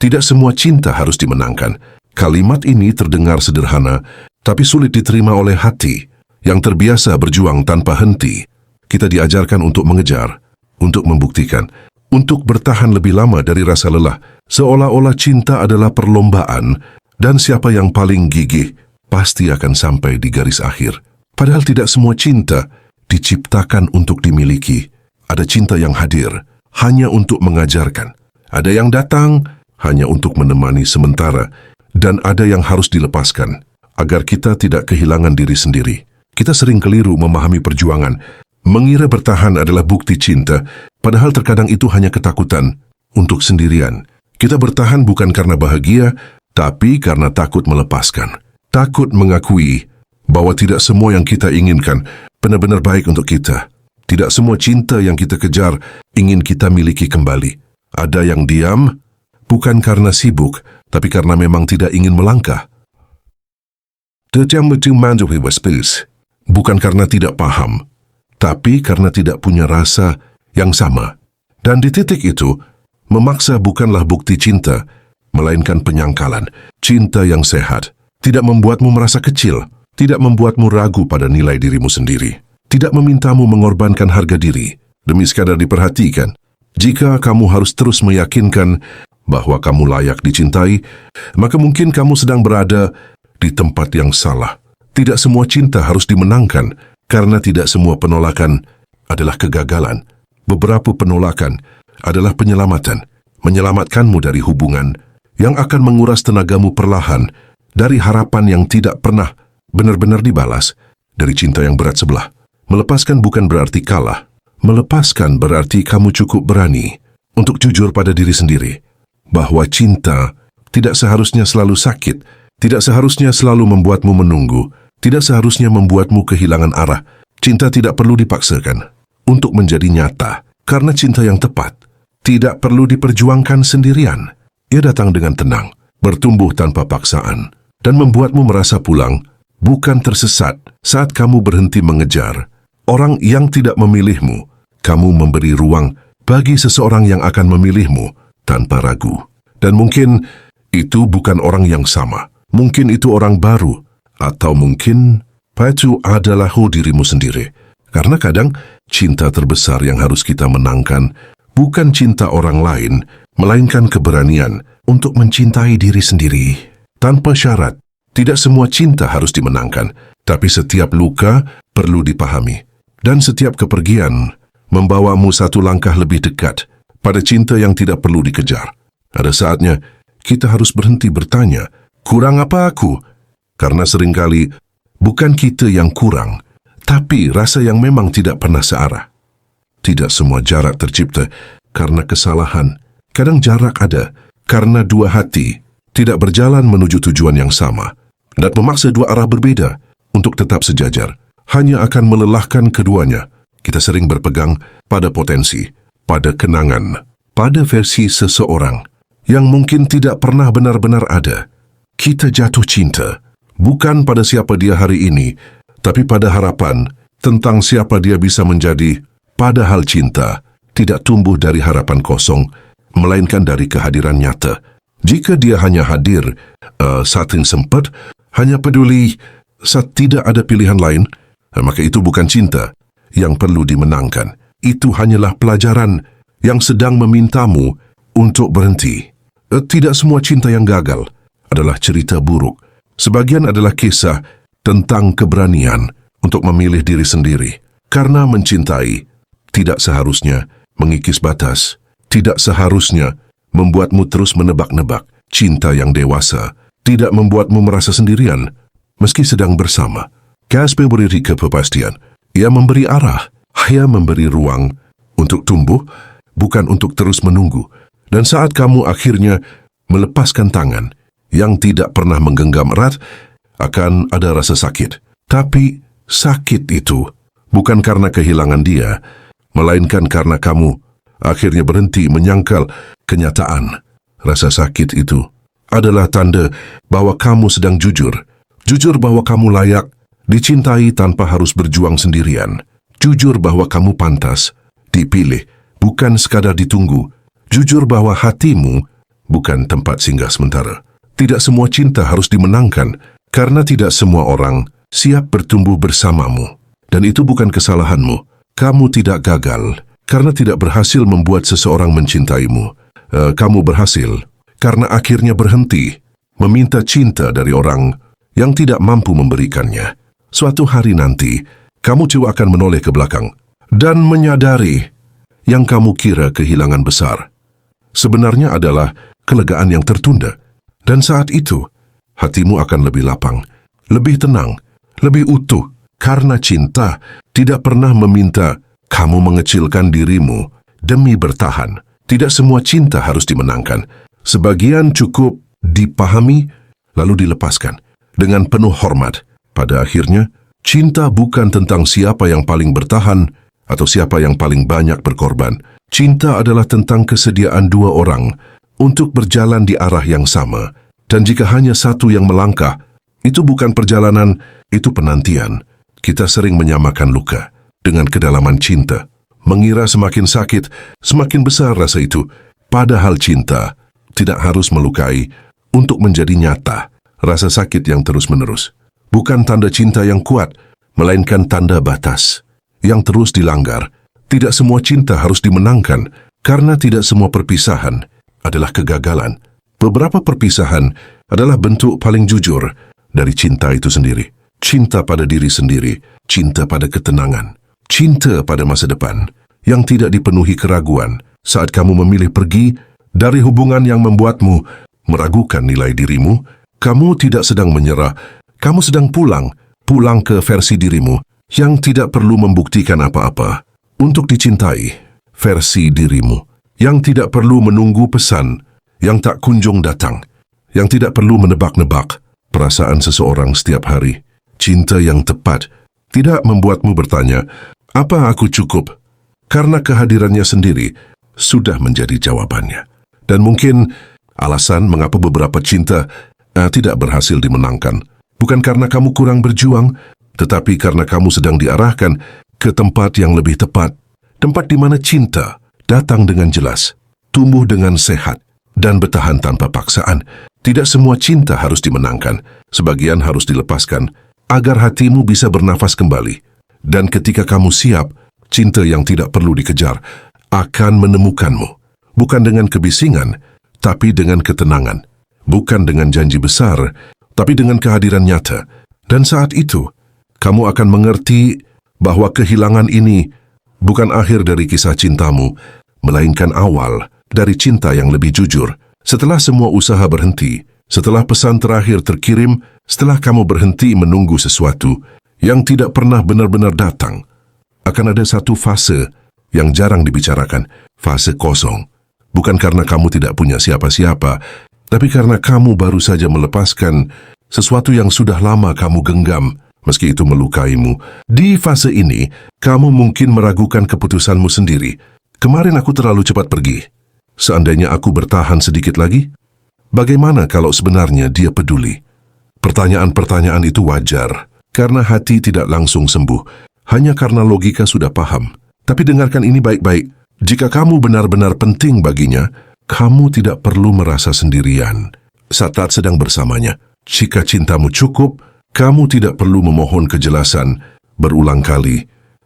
Tidak semua cinta harus dimenangkan. Kalimat ini terdengar sederhana, tapi sulit diterima oleh hati yang terbiasa berjuang tanpa henti. Kita diajarkan untuk mengejar, untuk membuktikan, untuk bertahan lebih lama dari rasa lelah, seolah-olah cinta adalah perlombaan, dan siapa yang paling gigih pasti akan sampai di garis akhir. Padahal tidak semua cinta diciptakan untuk dimiliki. Ada cinta yang hadir hanya untuk mengajarkan. Ada yang datang hanya untuk menemani sementara. Dan ada yang harus dilepaskan agar kita tidak kehilangan diri sendiri. Kita sering keliru memahami perjuangan. Mengira bertahan adalah bukti cinta, padahal terkadang itu hanya ketakutan untuk sendirian. Kita bertahan bukan karena bahagia, tapi karena takut melepaskan. Takut mengakui bahwa tidak semua yang kita inginkan benar-benar baik untuk kita. Tidak semua cinta yang kita kejar ingin kita miliki kembali. Ada yang diam, bukan karena sibuk, tapi karena memang tidak ingin melangkah. Bukan karena tidak paham, tapi karena tidak punya rasa yang sama. Dan di titik itu, memaksa bukanlah bukti cinta, melainkan penyangkalan. Cinta yang sehat tidak membuatmu merasa kecil, tidak membuatmu ragu pada nilai dirimu sendiri, tidak memintamu mengorbankan harga diri demi sekadar diperhatikan. Jika kamu harus terus meyakinkan bahwa kamu layak dicintai, maka mungkin kamu sedang berada di tempat yang salah. Tidak semua cinta harus dimenangkan, karena tidak semua penolakan adalah kegagalan. Beberapa penolakan adalah penyelamatan, menyelamatkanmu dari hubungan yang akan menguras tenagamu perlahan, dari harapan yang tidak pernah benar-benar dibalas, dari cinta yang berat sebelah. Melepaskan bukan berarti kalah. Melepaskan berarti kamu cukup berani untuk jujur pada diri sendiri, bahwa cinta tidak seharusnya selalu sakit, tidak seharusnya selalu membuatmu menunggu, tidak seharusnya membuatmu kehilangan arah. Cinta tidak perlu dipaksakan untuk menjadi nyata, karena cinta yang tepat tidak perlu diperjuangkan sendirian. Ia datang dengan tenang, bertumbuh tanpa paksaan, dan membuatmu merasa pulang, bukan tersesat saat kamu berhenti mengejar orang yang tidak memilihmu. Kamu memberi ruang bagi seseorang yang akan memilihmu tanpa ragu. Dan mungkin itu bukan orang yang sama. Mungkin itu orang baru. Atau mungkin itu adalah dirimu sendiri. Karena kadang cinta terbesar yang harus kita menangkan bukan cinta orang lain, melainkan keberanian untuk mencintai diri sendiri. Tanpa syarat, tidak semua cinta harus dimenangkan. Tapi setiap luka perlu dipahami. Dan setiap kepergian membawamu satu langkah lebih dekat pada cinta yang tidak perlu dikejar. Ada saatnya kita harus berhenti bertanya, kurang apa aku? Karena seringkali bukan kita yang kurang, tapi rasa yang memang tidak pernah searah. Tidak semua jarak tercipta karena kesalahan. Kadang jarak ada karena dua hati tidak berjalan menuju tujuan yang sama, dan memaksa dua arah berbeda untuk tetap sejajar hanya akan melelahkan keduanya. Kita sering berpegang pada potensi, pada kenangan, pada versi seseorang yang mungkin tidak pernah benar-benar ada. Kita jatuh cinta, bukan pada siapa dia hari ini, tapi pada harapan tentang siapa dia bisa menjadi. Padahal cinta tidak tumbuh dari harapan kosong, melainkan dari kehadiran nyata. Jika dia hanya hadir saat yang sempat, hanya peduli saat tidak ada pilihan lain, maka itu bukan cinta yang perlu dimenangkan. Itu hanyalah pelajaran yang sedang memintamu untuk berhenti. Tidak semua cinta yang gagal adalah cerita buruk. Sebagian adalah kisah tentang keberanian untuk memilih diri sendiri. Karena mencintai tidak seharusnya mengikis batas, tidak seharusnya membuatmu terus menebak-nebak. Cinta yang dewasa tidak membuatmu merasa sendirian meski sedang bersama. Kasih memberi kepastian. Ia memberi arah, ia memberi ruang untuk tumbuh, bukan untuk terus menunggu. Dan saat kamu akhirnya melepaskan tangan yang tidak pernah menggenggam erat, akan ada rasa sakit. Tapi sakit itu bukan karena kehilangan dia, melainkan karena kamu akhirnya berhenti menyangkal kenyataan. Rasa sakit itu adalah tanda bahwa kamu sedang jujur. Jujur bahwa kamu layak dicintai tanpa harus berjuang sendirian. Jujur bahwa kamu pantas dipilih, bukan sekadar ditunggu. Jujur bahwa hatimu bukan tempat singgah sementara. Tidak semua cinta harus dimenangkan, karena tidak semua orang siap bertumbuh bersamamu. Dan itu bukan kesalahanmu. Kamu tidak gagal karena tidak berhasil membuat seseorang mencintaimu. Kamu berhasil karena akhirnya berhenti meminta cinta dari orang yang tidak mampu memberikannya. Suatu hari nanti, kamu coba akan menoleh ke belakang dan menyadari yang kamu kira kehilangan besar sebenarnya adalah kelegaan yang tertunda. Dan saat itu, hatimu akan lebih lapang, lebih tenang, lebih utuh, karena cinta tidak pernah meminta kamu mengecilkan dirimu demi bertahan. Tidak semua cinta harus dimenangkan. Sebagian cukup dipahami, lalu dilepaskan dengan penuh hormat. Pada akhirnya, cinta bukan tentang siapa yang paling bertahan atau siapa yang paling banyak berkorban. Cinta adalah tentang kesediaan dua orang untuk berjalan di arah yang sama. Dan jika hanya satu yang melangkah, itu bukan perjalanan, itu penantian. Kita sering menyamakan luka dengan kedalaman cinta. Mengira semakin sakit, semakin besar rasa itu. Padahal cinta tidak harus melukai untuk menjadi nyata. Rasa sakit yang terus-menerus bukan tanda cinta yang kuat, melainkan tanda batas yang terus dilanggar. Tidak semua cinta harus dimenangkan, karena tidak semua perpisahan adalah kegagalan. Beberapa perpisahan adalah bentuk paling jujur dari cinta itu sendiri. Cinta pada diri sendiri, cinta pada ketenangan, cinta pada masa depan yang tidak dipenuhi keraguan saat kamu memilih pergi dari hubungan yang membuatmu meragukan nilai dirimu. Kamu tidak sedang menyerah, kamu sedang pulang ke versi dirimu yang tidak perlu membuktikan apa-apa untuk dicintai, versi dirimu yang tidak perlu menunggu pesan yang tak kunjung datang, yang tidak perlu menebak-nebak perasaan seseorang setiap hari. Cinta yang tepat tidak membuatmu bertanya, apa aku cukup? Karena kehadirannya sendiri sudah menjadi jawabannya. Dan mungkin alasan mengapa beberapa cinta tidak berhasil dimenangkan bukan karena kamu kurang berjuang, tetapi karena kamu sedang diarahkan ke tempat yang lebih tepat. Tempat di mana cinta datang dengan jelas, tumbuh dengan sehat, dan bertahan tanpa paksaan. Tidak semua cinta harus dimenangkan, sebagian harus dilepaskan, agar hatimu bisa bernafas kembali. Dan ketika kamu siap, cinta yang tidak perlu dikejar akan menemukanmu. Bukan dengan kebisingan, tapi dengan ketenangan. Bukan dengan janji besar, tapi dengan kehadiran nyata. Dan saat itu, kamu akan mengerti bahwa kehilangan ini bukan akhir dari kisah cintamu, melainkan awal dari cinta yang lebih jujur. Setelah semua usaha berhenti, setelah pesan terakhir terkirim, setelah kamu berhenti menunggu sesuatu yang tidak pernah benar-benar datang, akan ada satu fase yang jarang dibicarakan, fase kosong. Bukan karena kamu tidak punya siapa-siapa, tapi karena kamu baru saja melepaskan sesuatu yang sudah lama kamu genggam, meski itu melukaimu. Di fase ini, kamu mungkin meragukan keputusanmu sendiri. Kemarin aku terlalu cepat pergi. Seandainya aku bertahan sedikit lagi, bagaimana kalau sebenarnya dia peduli? Pertanyaan-pertanyaan itu wajar, karena hati tidak langsung sembuh, hanya karena logika sudah paham. Tapi dengarkan ini baik-baik. Jika kamu benar-benar penting baginya, kamu tidak perlu merasa sendirian saat sedang bersamanya. Jika cintamu cukup, kamu tidak perlu memohon kejelasan berulang kali.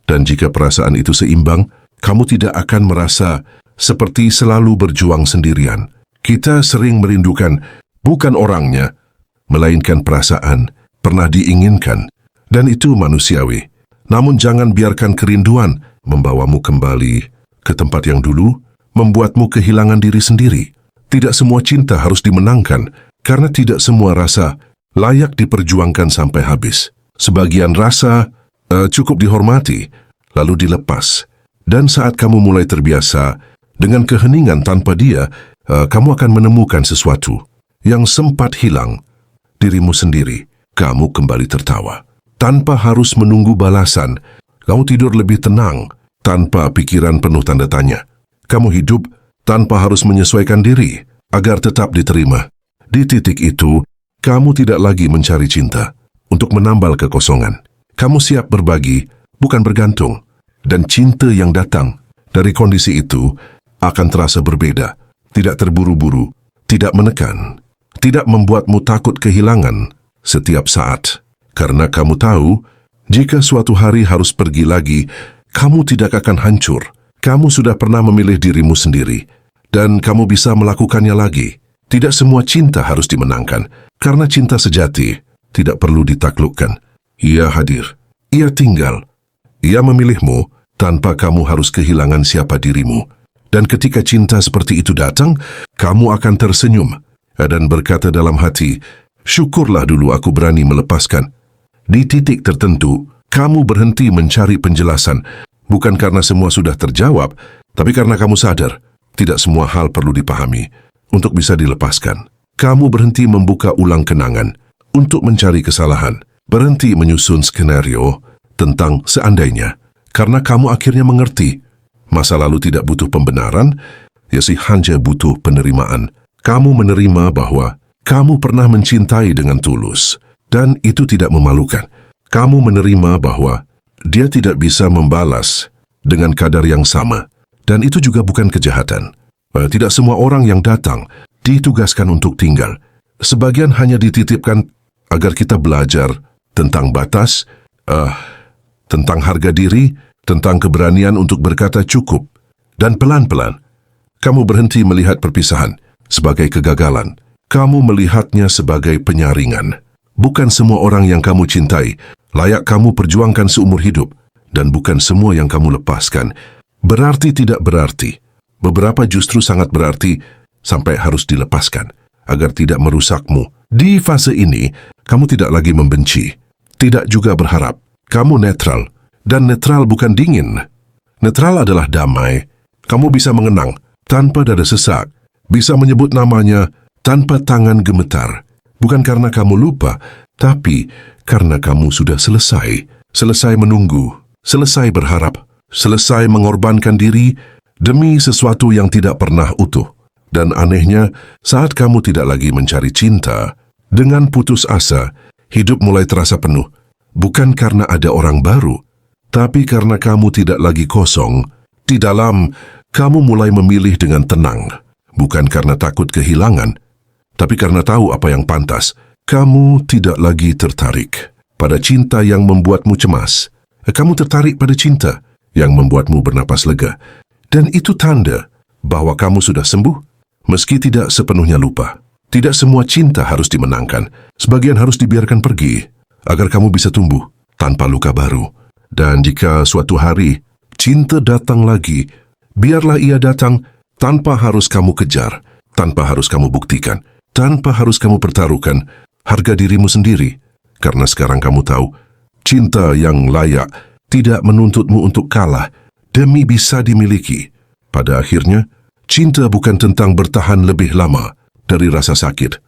Dan jika perasaan itu seimbang, kamu tidak akan merasa seperti selalu berjuang sendirian. Kita sering merindukan bukan orangnya, melainkan perasaan pernah diinginkan. Dan itu manusiawi. Namun jangan biarkan kerinduan membawamu kembali ke tempat yang dulu membuatmu kehilangan diri sendiri. Tidak semua cinta harus dimenangkan, karena tidak semua rasa layak diperjuangkan sampai habis. Sebagian rasa cukup dihormati, lalu dilepas. Dan saat kamu mulai terbiasa dengan keheningan tanpa dia, kamu akan menemukan sesuatu yang sempat hilang, dirimu sendiri. Kamu kembali tertawa tanpa harus menunggu balasan. Kamu tidur lebih tenang, tanpa pikiran penuh tanda tanya. Kamu hidup tanpa harus menyesuaikan diri agar tetap diterima. Di titik itu, kamu tidak lagi mencari cinta untuk menambal kekosongan. Kamu siap berbagi, bukan bergantung. Dan cinta yang datang dari kondisi itu akan terasa berbeda, tidak terburu-buru, tidak menekan, tidak membuatmu takut kehilangan setiap saat. Karena kamu tahu, jika suatu hari harus pergi lagi, kamu tidak akan hancur. Kamu sudah pernah memilih dirimu sendiri, dan kamu bisa melakukannya lagi. Tidak semua cinta harus dimenangkan, karena cinta sejati tidak perlu ditaklukkan. Ia hadir, ia tinggal, ia memilihmu tanpa kamu harus kehilangan siapa dirimu. Dan ketika cinta seperti itu datang, kamu akan tersenyum dan berkata dalam hati, syukurlah dulu aku berani melepaskan. Di titik tertentu, kamu berhenti mencari penjelasan, bukan karena semua sudah terjawab, tapi karena kamu sadar, tidak semua hal perlu dipahami untuk bisa dilepaskan. Kamu berhenti membuka ulang kenangan untuk mencari kesalahan, berhenti menyusun skenario tentang seandainya, karena kamu akhirnya mengerti, masa lalu tidak butuh pembenaran, hanya butuh penerimaan. Kamu menerima bahwa kamu pernah mencintai dengan tulus, dan itu tidak memalukan. Kamu menerima bahwa dia tidak bisa membalas dengan kadar yang sama, dan itu juga bukan kejahatan. Tidak semua orang yang datang ditugaskan untuk tinggal. Sebagian hanya dititipkan agar kita belajar tentang batas, tentang harga diri, tentang keberanian untuk berkata cukup. Dan pelan-pelan, kamu berhenti melihat perpisahan sebagai kegagalan. Kamu melihatnya sebagai penyaringan. Bukan semua orang yang kamu cintai layak kamu perjuangkan seumur hidup, dan bukan semua yang kamu lepaskan berarti tidak berarti. Beberapa justru sangat berarti sampai harus dilepaskan agar tidak merusakmu. Di fase ini, kamu tidak lagi membenci, tidak juga berharap. Kamu netral, dan netral bukan dingin. Netral adalah damai. Kamu bisa mengenang tanpa dada sesak, bisa menyebut namanya tanpa tangan gemetar. Bukan karena kamu lupa, tapi karena kamu sudah selesai. Selesai menunggu, selesai berharap, selesai mengorbankan diri demi sesuatu yang tidak pernah utuh. Dan anehnya, saat kamu tidak lagi mencari cinta, dengan putus asa, hidup mulai terasa penuh. Bukan karena ada orang baru, tapi karena kamu tidak lagi kosong. Di dalam, kamu mulai memilih dengan tenang. Bukan karena takut kehilangan, tapi karena tahu apa yang pantas. Kamu tidak lagi tertarik pada cinta yang membuatmu cemas. Kamu tertarik pada cinta yang membuatmu bernapas lega. Dan itu tanda bahwa kamu sudah sembuh, meski tidak sepenuhnya lupa. Tidak semua cinta harus dimenangkan. Sebagian harus dibiarkan pergi, agar kamu bisa tumbuh tanpa luka baru. Dan jika suatu hari cinta datang lagi, biarlah ia datang tanpa harus kamu kejar, tanpa harus kamu buktikan, tanpa harus kamu pertaruhkan harga dirimu sendiri. Karena sekarang kamu tahu, cinta yang layak tidak menuntutmu untuk kalah demi bisa dimiliki. Pada akhirnya, cinta bukan tentang bertahan lebih lama dari rasa sakit.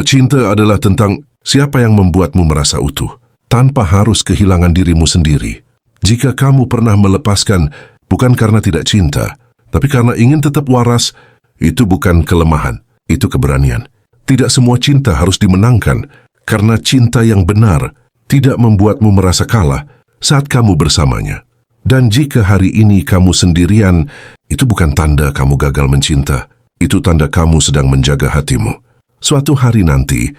Cinta adalah tentang siapa yang membuatmu merasa utuh, tanpa harus kehilangan dirimu sendiri. Jika kamu pernah melepaskan bukan karena tidak cinta, tapi karena ingin tetap waras, itu bukan kelemahan, itu keberanian. Tidak semua cinta harus dimenangkan, karena cinta yang benar tidak membuatmu merasa kalah saat kamu bersamanya. Dan jika hari ini kamu sendirian, itu bukan tanda kamu gagal mencinta, itu tanda kamu sedang menjaga hatimu. Suatu hari nanti,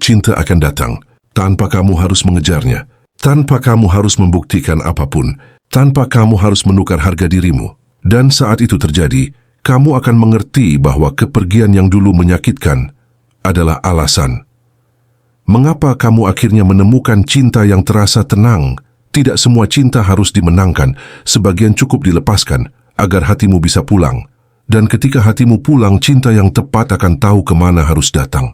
cinta akan datang, tanpa kamu harus mengejarnya, tanpa kamu harus membuktikan apapun, tanpa kamu harus menukar harga dirimu. Dan saat itu terjadi, kamu akan mengerti bahwa kepergian yang dulu menyakitkan adalah alasan mengapa kamu akhirnya menemukan cinta yang terasa tenang. Tidak semua cinta harus dimenangkan, sebagian cukup dilepaskan agar hatimu bisa pulang. Dan ketika hatimu pulang, cinta yang tepat akan tahu kemana harus datang.